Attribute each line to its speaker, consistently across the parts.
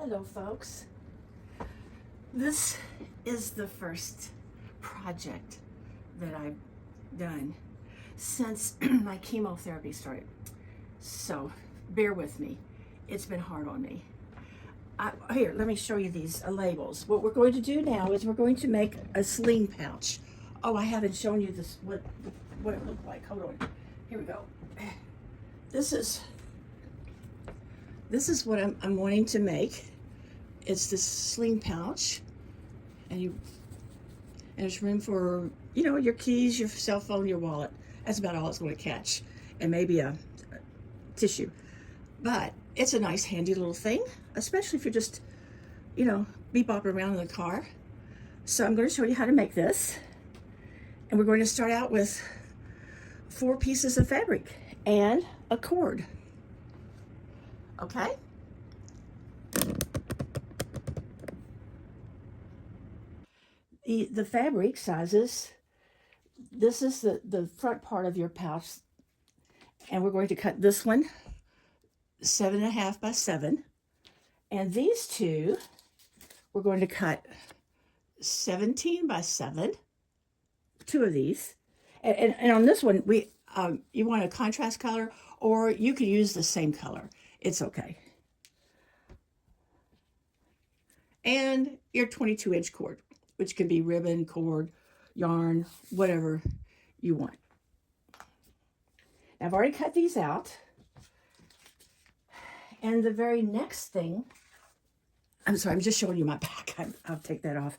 Speaker 1: Hello folks. This is the first project that I've done since my chemotherapy started. So bear with me. It's been hard on me. Here, let me show you these labels. What we're going to do now is we're going to make a sling pouch. Oh, I haven't shown you this what it looked like. Hold on. Here we go. This is what I'm wanting to make. It's this sling pouch, and there's room for, your keys, your cell phone, your wallet. That's about all it's going to catch, and maybe a tissue. But it's a nice, handy little thing, especially if you're just, bebopping around in the car. So I'm going to show you how to make this, and we're going to start out with 4 pieces of fabric and a cord. Okay? The fabric sizes, this is the front part of your pouch, and we're going to cut this one 7.5 by 7, and these two we're going to cut 17 by 7, 2 of these, and on this one you want a contrast color, or you can use the same color. It's okay. And your 22-inch cord, which can be ribbon, cord, yarn, whatever you want. Now, I've already cut these out. And the very next thing, I'm sorry, I'm just showing you my back. I'll take that off.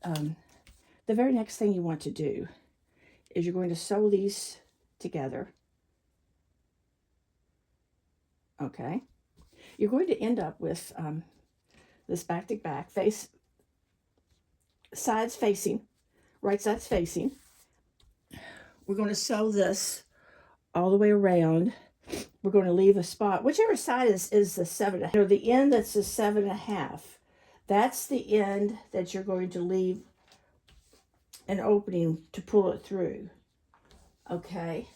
Speaker 1: The very next thing you want to do is you're going to sew these together. Okay. You're going to end up with this back to back, sides facing, right sides facing. We're going to sew this all the way around. We're going to leave a spot, whichever side is the 7.5. The end that's the 7.5. That's the end that you're going to leave an opening to pull it through. Okay.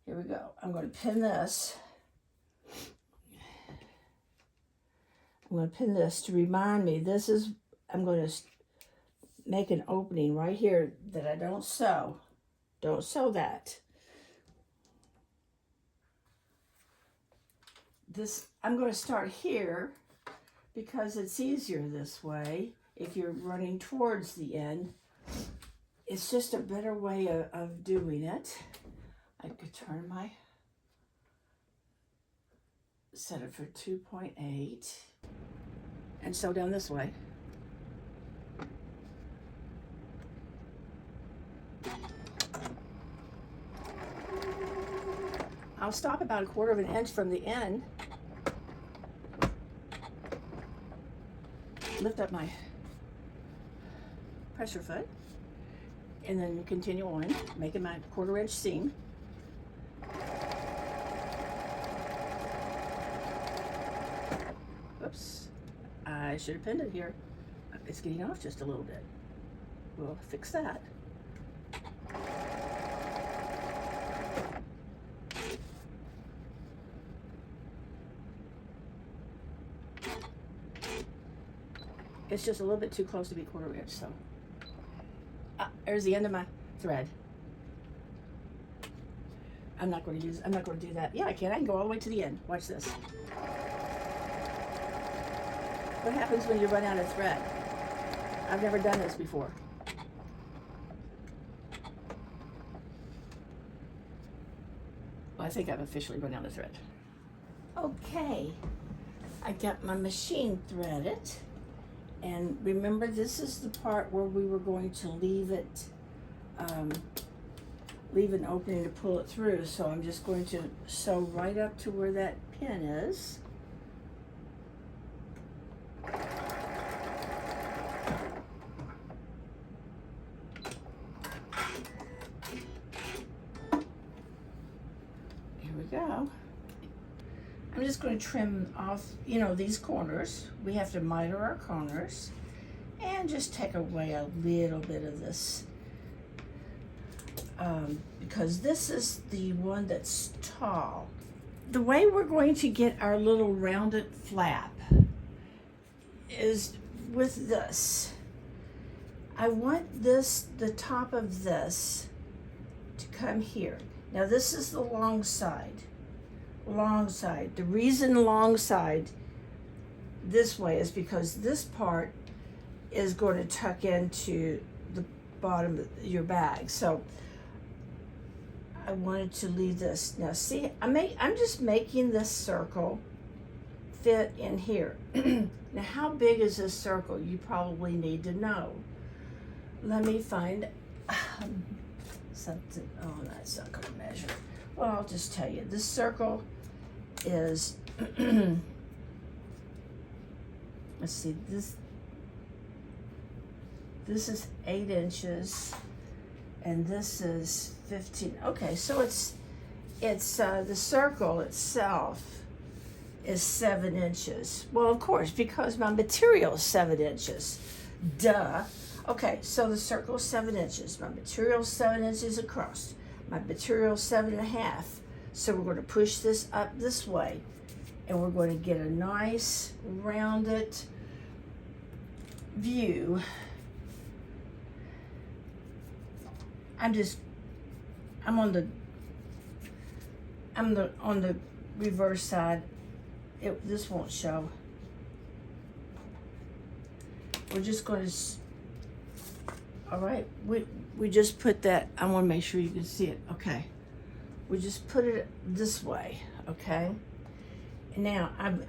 Speaker 1: Here we go. I'm going to pin this. I'm going to pin this to remind me, I'm going to make an opening right here that I don't sew. Don't sew that. I'm going to start here because it's easier this way. If you're running towards the end, it's just a better way of doing it. I could turn set it for 2.8 and sew down this way. I'll stop about 1/4 of an inch from the end. Lift up my pressure foot and then continue on, making my 1/4 inch seam. Oops, I should have pinned it here. It's getting off just a little bit. We'll fix that. It's just a little bit too close to be 1/4 inch, so. There's the end of my thread. I'm not going to do that. Yeah, I can go all the way to the end. Watch this. What happens when you run out of thread? I've never done this before. Well, I think I've officially run out of thread. Okay, I got my machine threaded. And remember, this is the part where we were going to leave an opening to pull it through. So I'm just going to sew right up to where that pin is. Here we go. I'm just going to trim off, these corners. We have to miter our corners and just take away a little bit of this because this is the one that's tall. The way we're going to get our little rounded flap is with this. I want this, the top of this, to come here. Now this is the long side. Long side. The reason long side this way is because this part is going to tuck into the bottom of your bag. So I wanted to leave this. Now see, I'm just making this circle fit in here. Now how big is this circle? You probably need to know. Let me find something. Oh, that's not going to measure. Well, I'll just tell you. This circle is, let's see, this is 8 inches, and this is 15. Okay, so it's the circle itself is 7 inches. Well, of course, because my material is 7 inches. Duh. Okay, so the circle is 7 inches. My material is 7 inches across. My material is 7.5. So we're going to push this up this way, and we're going to get a nice rounded view. I'm on the reverse side. This won't show. We're just going to, all right, we just put that, I want to make sure you can see it. Okay, we just put it this way. Okay, and now I've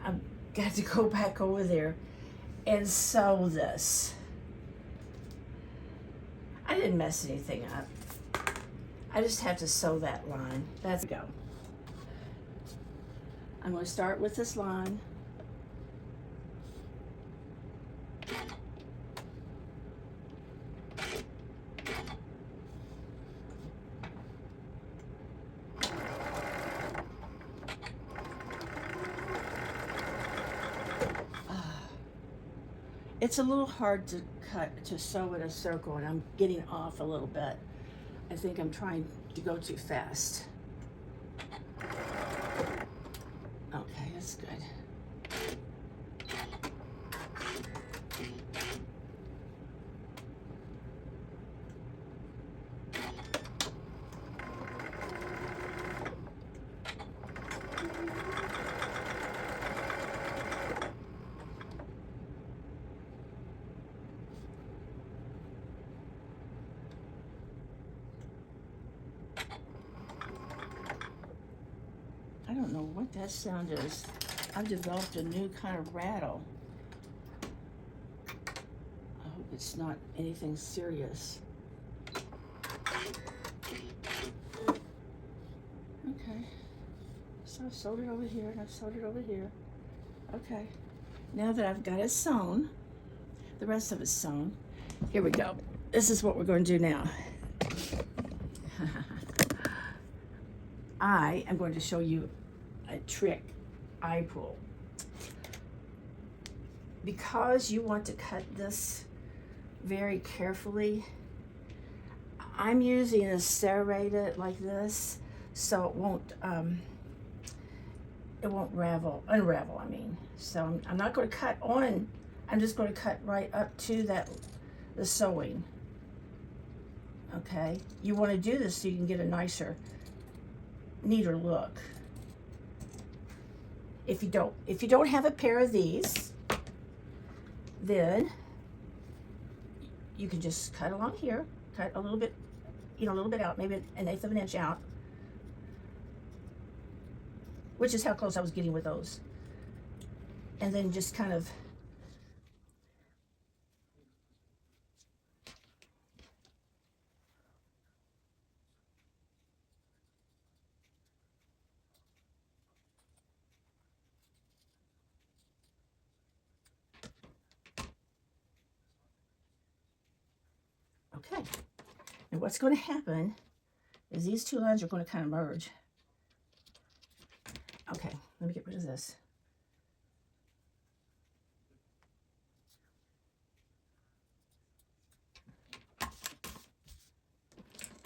Speaker 1: got to go back over there and sew this. I didn't mess anything up. I just have to sew that line. Let's go. I'm going to start with this line. It's a little hard to sew in a circle, and I'm getting off a little bit. I think I'm trying to go too fast. Okay, that's good. I don't know what that sound is. I've developed a new kind of rattle. I hope it's not anything serious. Okay. So I've sewed it over here, and I've sewed it over here. Okay. Now that I've got it sewn, the rest of it's sewn, here we go. This is what we're going to do now. I am going to show you a trick I pull. Because you want to cut this very carefully, I'm using a serrated like this, so it won't unravel, I mean. So I'm not going to cut on, I'm just going to cut right up to the sewing. Okay, you want to do this so you can get a neater look. If you don't have a pair of these, then you can just cut along here, cut a little bit, a little bit out, maybe 1/8 of an inch out, which is how close I was getting with those. And then just kind of okay. And what's going to happen is these two lines are going to kind of merge. Okay, let me get rid of this.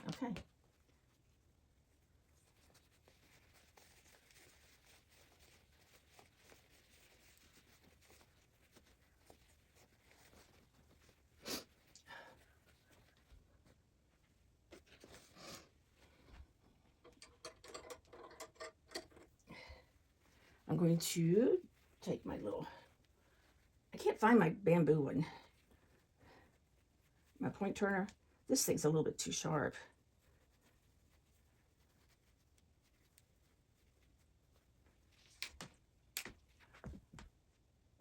Speaker 1: Okay. I'm going to take my little, I can't find my bamboo one. My point turner. This thing's a little bit too sharp.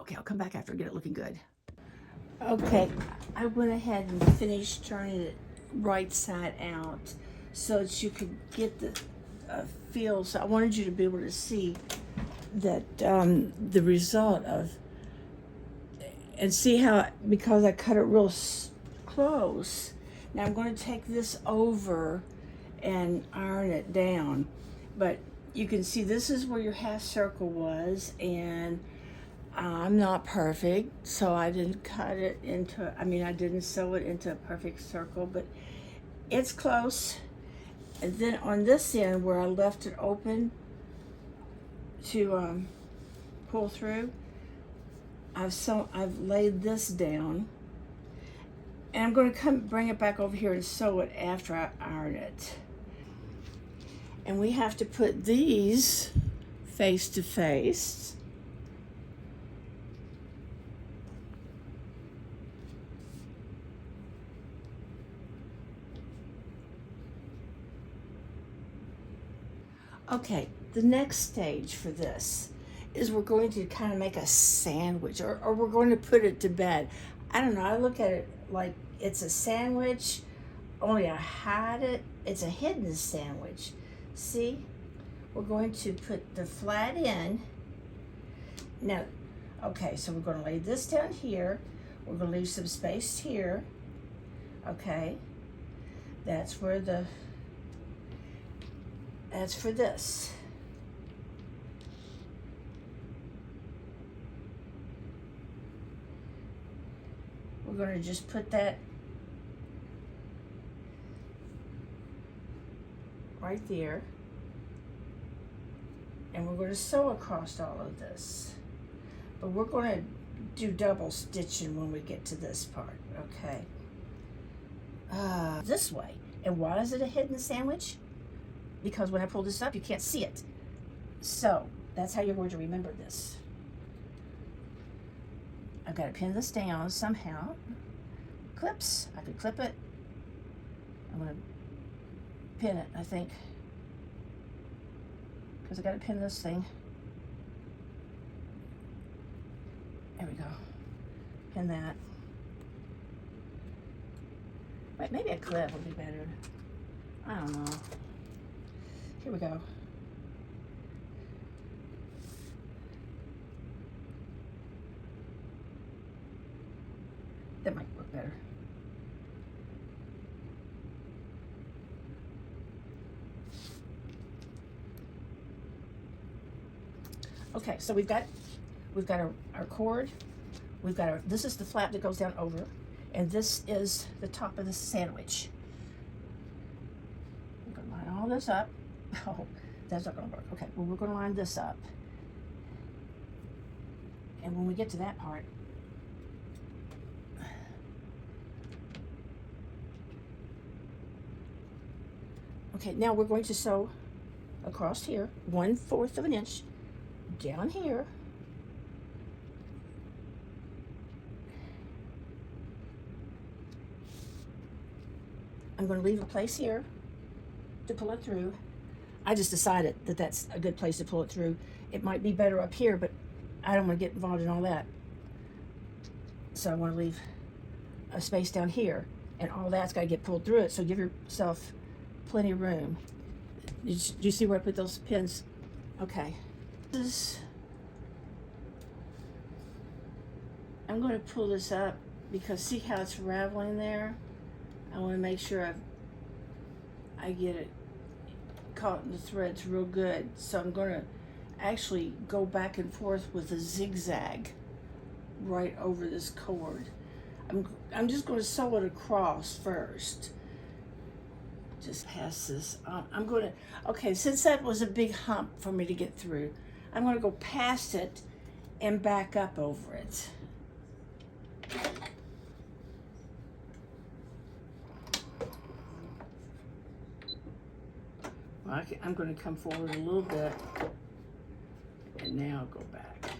Speaker 1: Okay, I'll come back after I get it looking good. Okay, I went ahead and finished turning it right side out so that you could get the feel. So I wanted you to be able to see that the result of, and see how, because I cut it real close. Now I'm going to take this over and iron it down, but you can see this is where your half circle was, and I'm not perfect, so I didn't cut it into, I didn't sew it into a perfect circle, but it's close. And then on this end where I left it open to pull through, I've laid this down, and I'm going to bring it back over here and sew it after I iron it. And we have to put these face to face. Okay, the next stage for this is we're going to kind of make a sandwich, or we're going to put it to bed. I don't know, I look at it like it's a sandwich, only I hide it. It's a hidden sandwich. See? We're going to put the flat in. Now, okay, so we're going to lay this down here. We're going to leave some space here. Okay, that's for this. We're going to just put that right there. And we're going to sew across all of this. But we're going to do double stitching when we get to this part, okay? This way. And why is it a hidden sandwich? Because when I pull this up, you can't see it. So that's how you're going to remember this. I've got to pin this down somehow. Clips, I could clip it. I'm going to pin it, I think, because I got to pin this thing. There we go. Pin that. Wait, maybe a clip would be better. I don't know. Here we go. That might work better. Okay, so we've got our cord. We've got this is the flap that goes down over, and this is the top of the sandwich. We're gonna line all this up. Oh, that's not gonna work. Okay, well, we're gonna line this up. And when we get to that part, okay, now we're going to sew across here, 1/4 of an inch, down here. I'm going to leave a place here to pull it through. I just decided that that's a good place to pull it through. It might be better up here, but I don't want to get involved in all that. So I want to leave a space down here, and all that's got to get pulled through it. So give yourself plenty of room. Do you see where I put those pins? Okay. I'm going to pull this up because see how it's raveling there? I want to make sure I get it caught in the threads real good. So I'm going to actually go back and forth with a zigzag right over this cord. I'm just going to sew it across first. Just pass this on. I'm going to, okay, since that was a big hump for me to get through, I'm going to go past it and back up over it. Well, I'm going to come forward a little bit and now go back.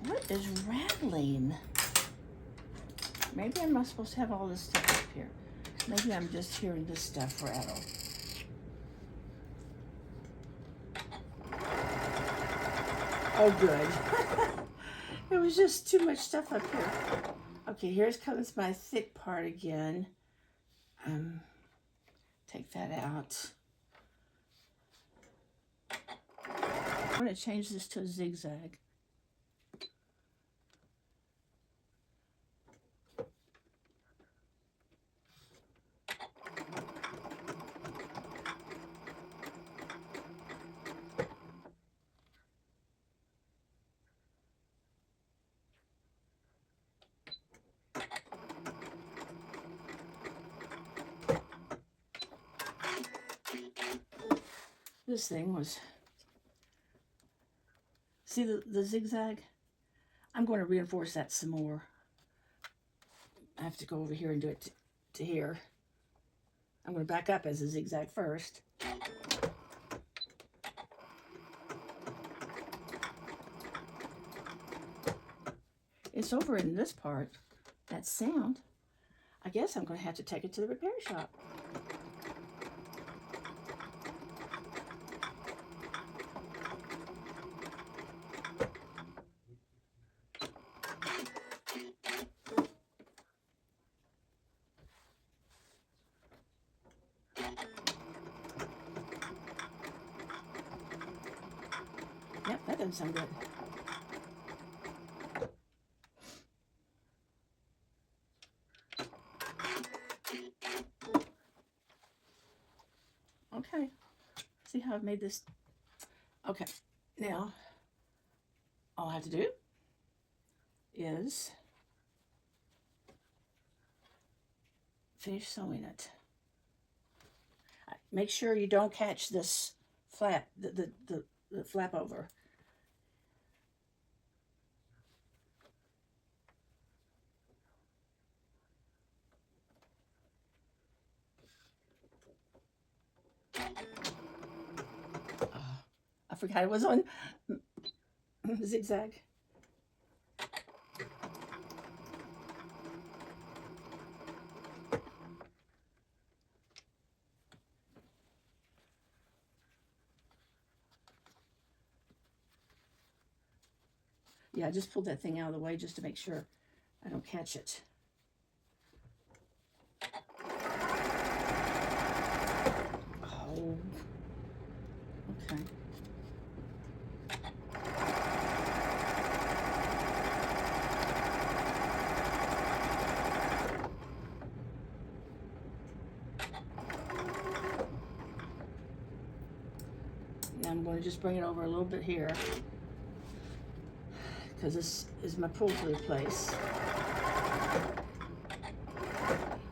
Speaker 1: What is rattling? Maybe I'm not supposed to have all this stuff up here. Maybe I'm just hearing this stuff rattle. Oh, good. It was just too much stuff up here. Okay, here comes my thick part again. Take that out. I'm going to change this to a zigzag. This thing was, see the zigzag? I'm going to reinforce that some more. I have to go over here and do it to here. I'm going to back up as a zigzag first. It's over in this part, that sound. I guess I'm going to have to take it to the repair shop. Yep, that doesn't sound good. Okay, see how I've made this? Okay, now all I have to do is finish sewing it. Make sure you don't catch this flap, the flap over. I forgot it was on zigzag. Yeah, I just pulled that thing out of the way just to make sure I don't catch it. Oh, okay. Now I'm going to just bring it over a little bit here, because this is my pull-through place.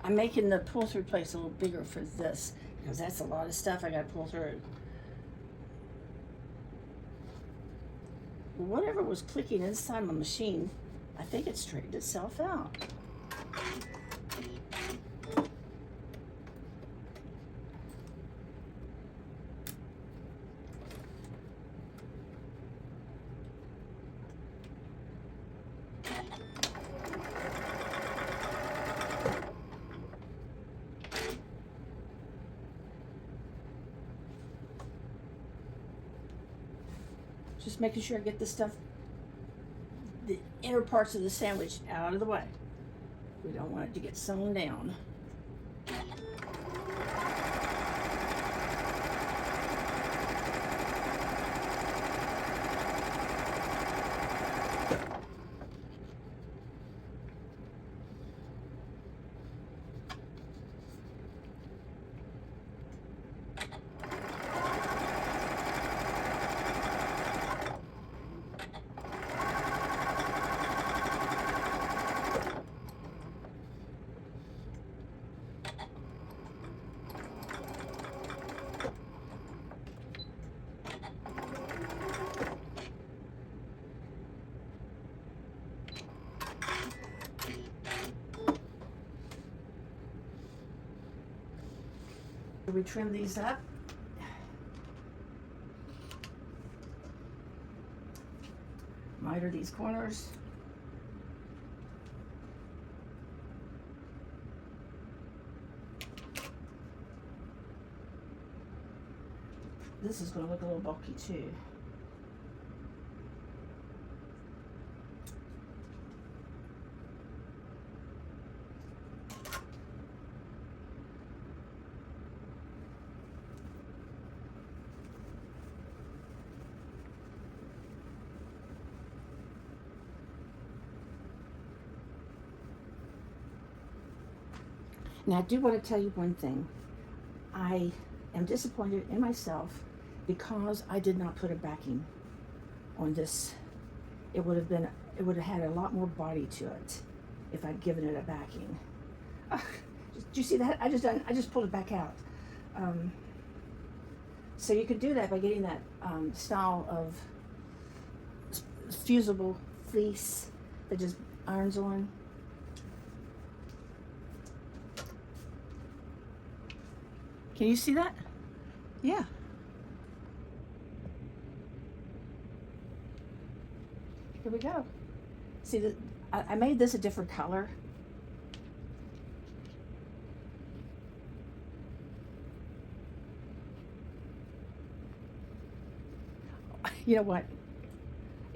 Speaker 1: I'm making the pull-through place a little bigger for this, because that's a lot of stuff I got to pull through. Whatever was clicking inside my machine, I think it straightened itself out. Just making sure I get the stuff, the inner parts of the sandwich out of the way. We don't want it to get sewn down. We trim these up. Miter these corners. This is going to look a little bulky too. Now, I do want to tell you one thing. I am disappointed in myself because I did not put a backing on this. It would have had a lot more body to it if I'd given it a backing. Did you see that? I just pulled it back out. So you could do that by getting that style of fusible fleece that just irons on. Can you see that? Yeah. Here we go. See, I made this a different color. You know what?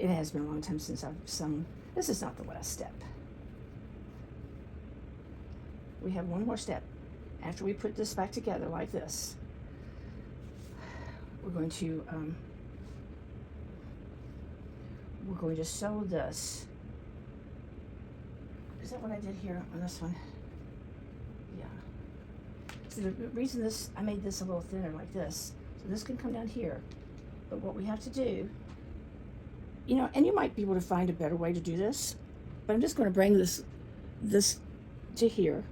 Speaker 1: It has been a long time since I've sewn. This is not the last step. We have one more step. After we put this back together like this, we're going to sew this. Is that what I did here on this one? Yeah. So the reason I made this a little thinner like this, so this can come down here. But what we have to do, you know, and you might be able to find a better way to do this, but I'm just going to bring this to here.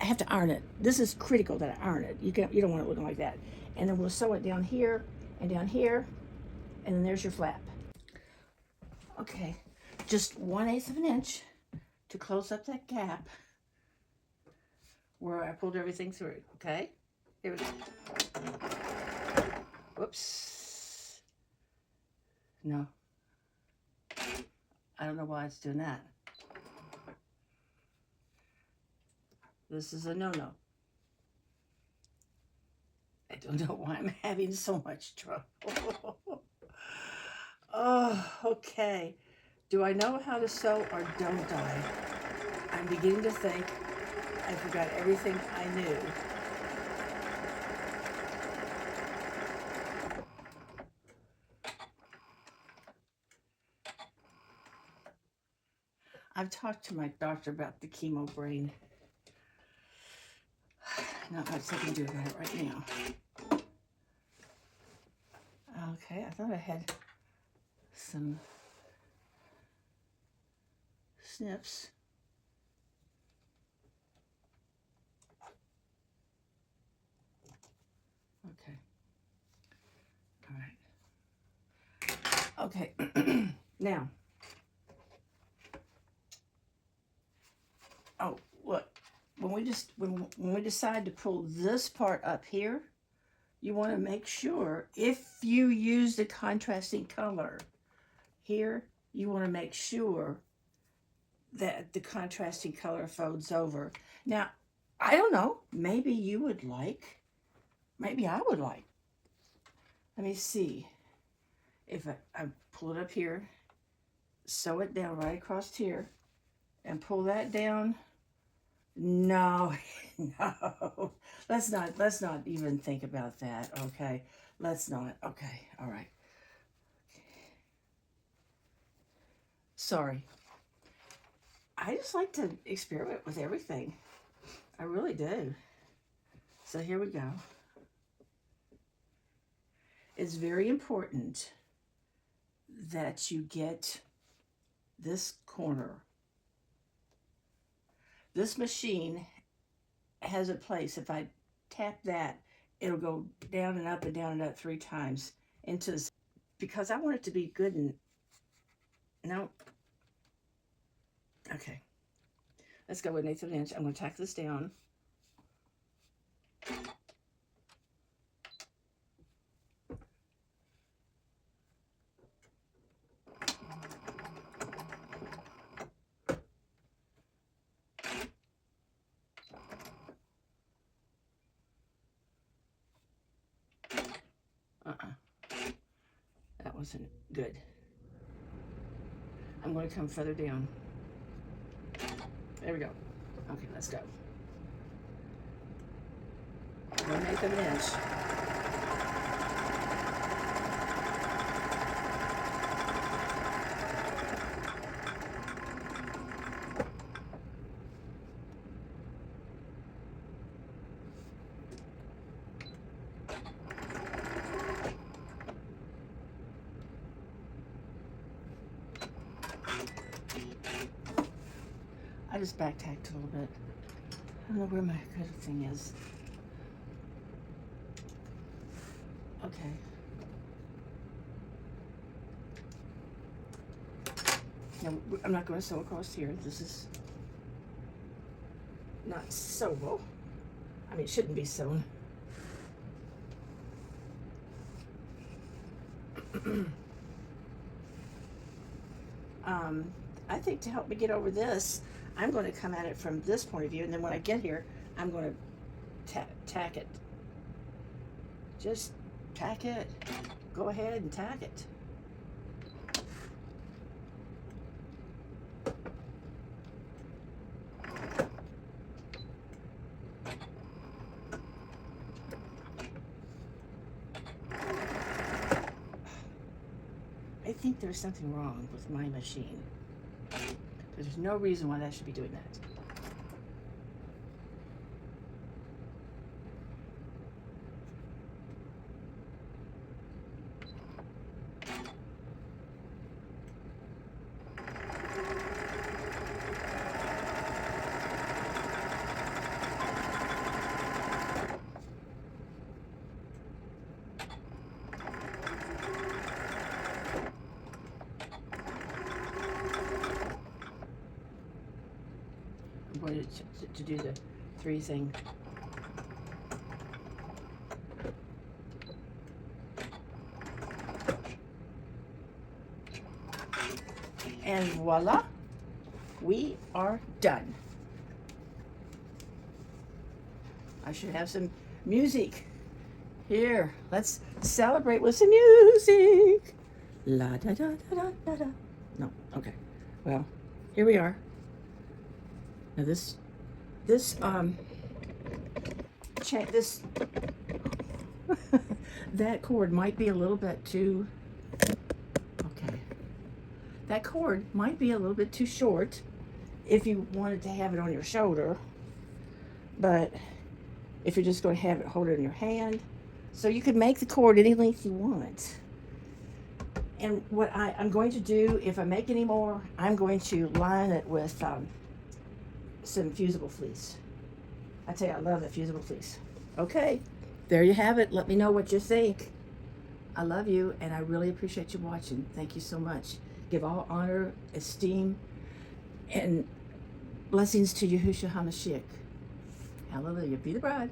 Speaker 1: I have to iron it. This is critical that I iron it. You don't want it looking like that. And then we'll sew it down here, and then there's your flap. Okay, just 1/8 of an inch to close up that gap where I pulled everything through. Okay, here we go. Whoops. No. I don't know why it's doing that. This is a no-no. I don't know why I'm having so much trouble. Oh, okay. Do I know how to sew or don't I? I'm beginning to think I forgot everything I knew. I've talked to my doctor about the chemo brain. Not much I can do about it right now. Okay, I thought I had some snips. Okay. All right. Okay. Now. Oh, look. When we decide to pull this part up here, you want to make sure, if you use the contrasting color here, you want to make sure that the contrasting color folds over. Now, I don't know, maybe you would like, maybe I would like. Let me see. If I pull it up here, sew it down right across here, and pull that down. No, no. Let's not even think about that, okay? Let's not. Okay, all right. Sorry. I just like to experiment with everything. I really do. So here we go. It's very important that you get this corner. This machine has a place. If I tap that, it'll go down and up and down and up 3 times into this, because I want it to be good. And no. Okay. Let's go with 1/8 of an inch. I'm going to tack this down. wasn't good. I'm going to come further down. There we go. Okay, let's go. 1/8 of an inch. I just back tacked a little bit. I don't know where my good thing is. Okay. Now, I'm not going to sew across here. This is not sewable. I mean, it shouldn't be sewn. I think to help me get over this, I'm going to come at it from this point of view, and then when I get here, I'm going to tack it. Just tack it. Go ahead and tack it. I think there's something wrong with my machine. There's no reason why that should be doing that. I'm going to do the 3 thing. And voila, we are done. I should have some music. Here, let's celebrate with some music. La da da da da da da. No, okay. Well, here we are. Now this that cord might be a little bit too, okay. That cord might be a little bit too short if you wanted to have it on your shoulder, but if you're just going to have it, hold it in your hand. So you could make the cord any length you want. And what I'm going to do, if I make any more, I'm going to line it with some fusible fleece. I tell you, I love that fusible fleece. Okay, there you have it. Let me know what you think. I love you, and I really appreciate you watching. Thank you so much. Give all honor, esteem, and blessings to Yahusha HaMashiach. Hallelujah. Be the bride.